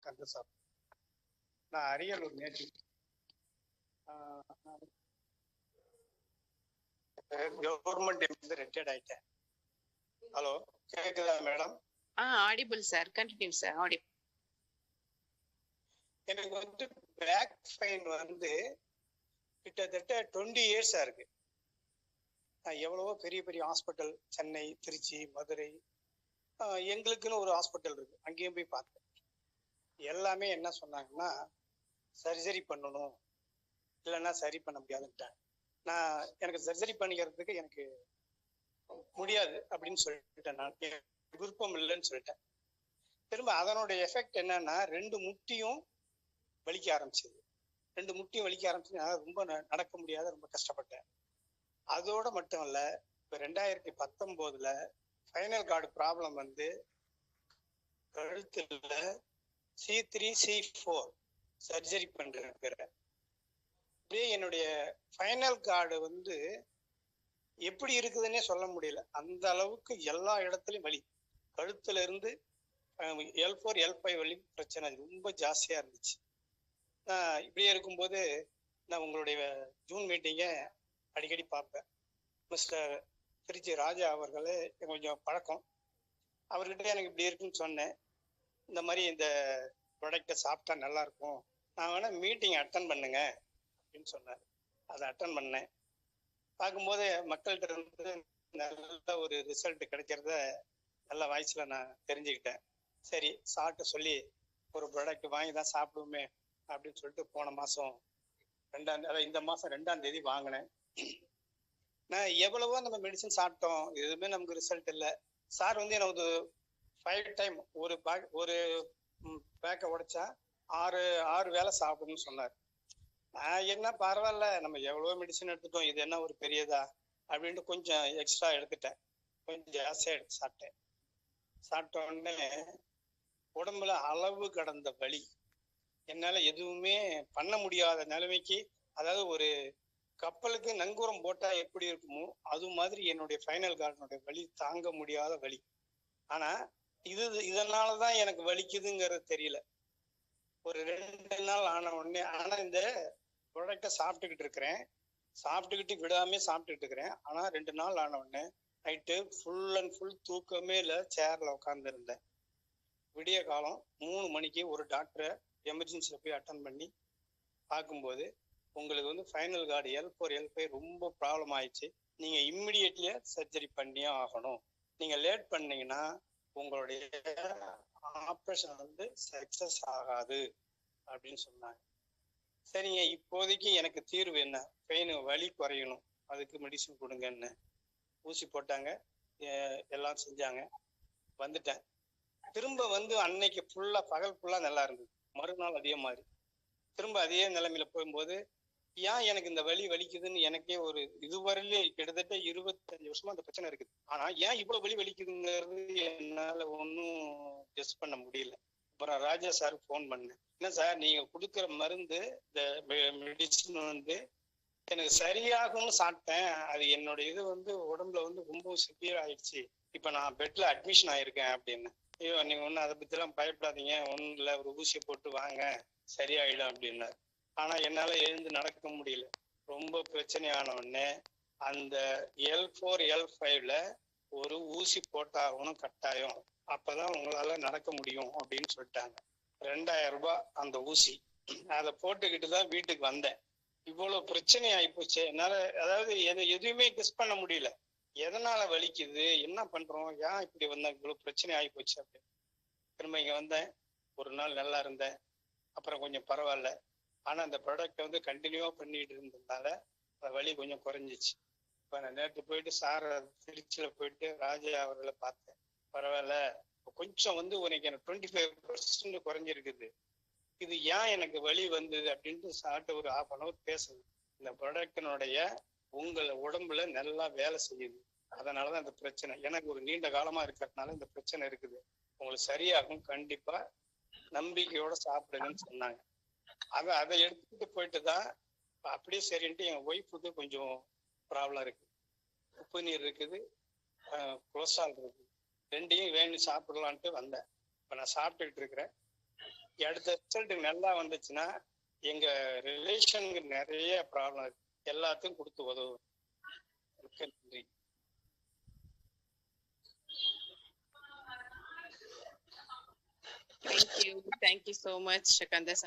கந்தசாமி. நான் Ariyalur native. Government employee retired ஆயிட்டேன். Hello, கேக்குதா madam? Audible sir, continue sir. Audible. எனக்கு வந்து பேக் பெயின் வந்து கிட்டத்தட்ட 20 இயர்ஸா இருக்கு. நான் எவ்வளவோ பெரிய பெரிய ஹாஸ்பிட்டல், சென்னை, திருச்சி, மதுரை, எங்களுக்குன்னு ஒரு ஹாஸ்பிட்டல் இருக்கு, அங்கேயும் போய் பார்த்தேன். எல்லாமே என்ன சொன்னாங்கன்னா, சர்ஜரி பண்ணணும், இல்லைன்னா சரி பண்ண முடியாதுன்ட்டாங்க. நான் எனக்கு சர்ஜரி பண்ணிக்கிறதுக்கு எனக்கு முடியாது அப்படின்னு சொல்லிட்டேன். நான் விருப்பம் இல்லைன்னு சொல்லிட்டேன். திரும்ப அதனுடைய எஃபெக்ட் என்னன்னா, 2 முட்டியும் வலிக்க ஆரம்பிச்சது. 2 முட்டியும் வலிக்க ஆரம்பிச்சு ரொம்ப நடக்க முடியாத ரொம்ப கஷ்டப்பட்டேன். அதோட மட்டும் இல்ல, இப்ப 2019 ஃபைனல் கார்டு ப்ராப்ளம் வந்து கழுத்துல C3 C4 சர்ஜரி பண்ணிருக்கிறேன். அப்படியே என்னுடைய ஃபைனல் கார்டு வந்து எப்படி இருக்குதுன்னே சொல்ல முடியல. அந்த அளவுக்கு எல்லா இடத்துலயும் வலி, கழுத்துல இருந்து L4 L5 வலி பிரச்சனை ரொம்ப ஜாஸ்தியா இருந்துச்சு. நான் இப்படியே இருக்கும்போது நான் உங்களுடைய ஜூன் மீட்டிங்க அடிக்கடி பார்ப்பேன். மிஸ்டர் திருச்சி ராஜா அவர்களே கொஞ்சம் பழக்கம். அவர்கிட்ட எனக்கு இப்படி இருக்குன்னு சொன்னேன். இந்த மாதிரி இந்த ப்ராடக்டை சாப்பிட்டா நல்லா இருக்கும், நான் வேணா மீட்டிங் அட்டன் பண்ணுங்க அப்படின்னு சொன்னார். அதை அட்டன் பண்ணேன். பார்க்கும்போது மக்கள்கிட்ட இருந்து நல்ல ஒரு ரிசல்ட் கிடைக்கிறத நல்ல வாய்ஸ்ல நான் தெரிஞ்சுக்கிட்டேன். சரி, சாப்பிட்டு சொல்லி ஒரு ப்ராடக்ட் வாங்கி தான் சாப்பிடுவோமே அப்படின்னு சொல்லிட்டு போன மாசம் இந்த மாசம் 2ஆம் தேதி வாங்கினேன். நான் எவ்வளவோ நம்ம மெடிசன் சாப்பிட்டோம், எதுவுமே நமக்கு ரிசல்ட் இல்லை. சார் வந்து எனக்கு 5 டைம் ஒரு பேக்கை உடைச்சா 6 வேளை சாப்பிடணும்னு சொன்னார். நான் என்ன பரவாயில்ல, நம்ம எவ்வளவோ மெடிசன் எடுத்துட்டோம், இது என்ன ஒரு பெரியதா அப்படின்ட்டு கொஞ்சம் எக்ஸ்ட்ரா எடுத்துட்டேன். கொஞ்சம் ஜாஸ்தியா எடுத்து சாப்பிட்டேன். சாப்பிட்ட உடனே உடம்புல அளவு கடந்த வலி, என்னால எதுவுமே பண்ண முடியாத நிலைமைக்கு, அதாவது ஒரு கப்பலுக்கு நங்கூரம் போட்டா எப்படி இருக்குமோ அது மாதிரி என்னுடைய ஃபைனல் கார்டனுடைய வலி தாங்க முடியாத வலி. ஆனா இதனாலதான் எனக்கு வலிக்குதுங்கிறது தெரியல. ஒரு 2 நாள் ஆன உடனே, ஆனா இந்த ப்ராடக்டை சாப்பிட்டுக்கிட்டு இருக்கிறேன், சாப்பிட்டுக்கிட்டு விடாம சாப்பிட்டுக்கிட்டு இருக்கிறேன். ஆனா 2 நாள் ஆன உடனே நைட்டு ஃபுல் அண்ட் ஃபுல் தூக்கமே இல்லை, சேர்ல உட்கார்ந்து இருந்தேன். விடிய காலம் 3 மணிக்கு ஒரு டாக்டரை எமர்ஜென்சில போய் அட்டன் பண்ணி பார்க்கும்போது, உங்களுக்கு வந்து ஃபைனல் கார்டு L4 L5 ரொம்ப ப்ராப்ளம் ஆயிடுச்சு, நீங்க இம்மிடியட்லியா சர்ஜரி பண்ணியே ஆகணும், நீங்க லேட் பண்ணீங்கன்னா உங்களுடைய ஆப்ரேஷன் வந்து சக்சஸ் ஆகாது அப்படின்னு சொன்னாங்க. சரிங்க, இப்போதைக்கு எனக்கு தீர்வு என்ன? பெயின் வலி குறையணும், அதுக்கு மெடிசன் கொடுங்கன்னு ஊசி போட்டாங்க, எல்லாம் செஞ்சாங்க. வந்துட்டேன். திரும்ப வந்து அன்னைக்கு ஃபுல்லா பகல் ஃபுல்லா நல்லா இருந்தது. மறுநாள் அதே மாதிரி திரும்ப அதே நிலைமையில போகும்போது, ஏன் எனக்கு இந்த வலி வலிக்குதுன்னு எனக்கே ஒரு இதுவரையிலே கிட்டத்தட்ட 25 வருஷமா அந்த பிரச்சனை இருக்குது. ஆனா ஏன் இவ்வளவு வலி வலிக்குதுங்கிறது என்னால ஒன்னும் கெஸ் பண்ண முடியல. அப்புறம் ராஜா சார் போன் பண்ணேன். என்ன சார், நீங்க கொடுக்குற மருந்து இந்த மெடிசின் வந்து எனக்கு சரியாகும்னு சாப்பிட்டேன், அது என்னோட இது வந்து உடம்புல வந்து ரொம்ப சிவியர் ஆயிடுச்சு, இப்ப நான் பெட்ல அட்மிஷன் ஆயிருக்கேன் அப்படின்னு. ஐயோ, நீங்க ஒன்னும் அதை பத்தி எல்லாம் பயப்படாதீங்க, ஒன்னும் இல்ல, ஒரு ஊசியை போட்டு வாங்க சரியாயிடும் அப்படின்னாரு. ஆனா என்னால எழுந்து நடக்க முடியல. ரொம்ப பிரச்சனையான உடனே அந்த L4 L5ல ஒரு ஊசி போட்டாகணும் கட்டாயம், அப்பதான் உங்களால நடக்க முடியும் அப்படின்னு சொல்லிட்டாங்க. 2000 ரூபாய் அந்த ஊசி. அதை போட்டுக்கிட்டு தான் வீட்டுக்கு வந்தேன். இவ்வளவு பிரச்சனை ஆயிப்போச்சு என்னால, அதாவது எதுவுமே கெஸ் பண்ண முடியல. எதனால வலிக்குது, என்ன பண்றோம், ஏன் இப்படி வந்தா இவ்வளவு பிரச்சனை ஆயிப்போச்சு அப்படின்னு. திரும்ப இங்க வந்தேன், ஒரு நாள் நல்லா இருந்தேன், அப்புறம் கொஞ்சம் பரவாயில்ல. ஆனா அந்த ப்ராடக்ட் வந்து கண்டினியூவா பண்ணிட்டு இருந்ததுனால வலி கொஞ்சம் குறைஞ்சிச்சு. இப்ப நான் நேற்று போயிட்டு திருச்சியில போயிட்டு ராஜா அவர்களை பார்த்தேன். பரவாயில்ல, கொஞ்சம் வந்து உனக்கு எனக்கு 25% குறைஞ்சிருக்குது, இது ஏன் எனக்கு வலி வந்தது அப்படின்ட்டு சாப்பிட்டு ஒரு 1/2 hour பேசுது. இந்த ப்ராடக்டினுடைய உங்களை உடம்புல நல்லா வேலை செய்யுது, அதனாலதான் இந்த பிரச்சனை எனக்கு ஒரு நீண்ட காலமா இருக்கிறதுனால இந்த பிரச்சனை இருக்குது, உங்களுக்கு சரியாகும், கண்டிப்பா நம்பிக்கையோட சாப்பிடுங்கன்னு சொன்னாங்க. அதை எடுத்துட்டு போயிட்டு தான் அப்படியே சரின்ட்டு. என் ஒய்ஃபுக்கு கொஞ்சம் ப்ராப்ளம் இருக்கு, உப்பு நீர் இருக்குது, கொலஸ்ட்ரால் இருக்குது, 2யும் வேண்டி சாப்பிடலான்ட்டு வந்தேன். இப்ப நான் சாப்பிட்டுக்கிட்டு இருக்கிறேன். அடுத்த ரிசல்ட் நல்லா வந்துச்சுன்னா எங்க ரிலேஷனுக்கு நிறைய ப்ராப்ளம் இருக்கு, எல்லாத்தையும் கொடுத்து உதவும். நன்றி. Thank you so much, Kanda.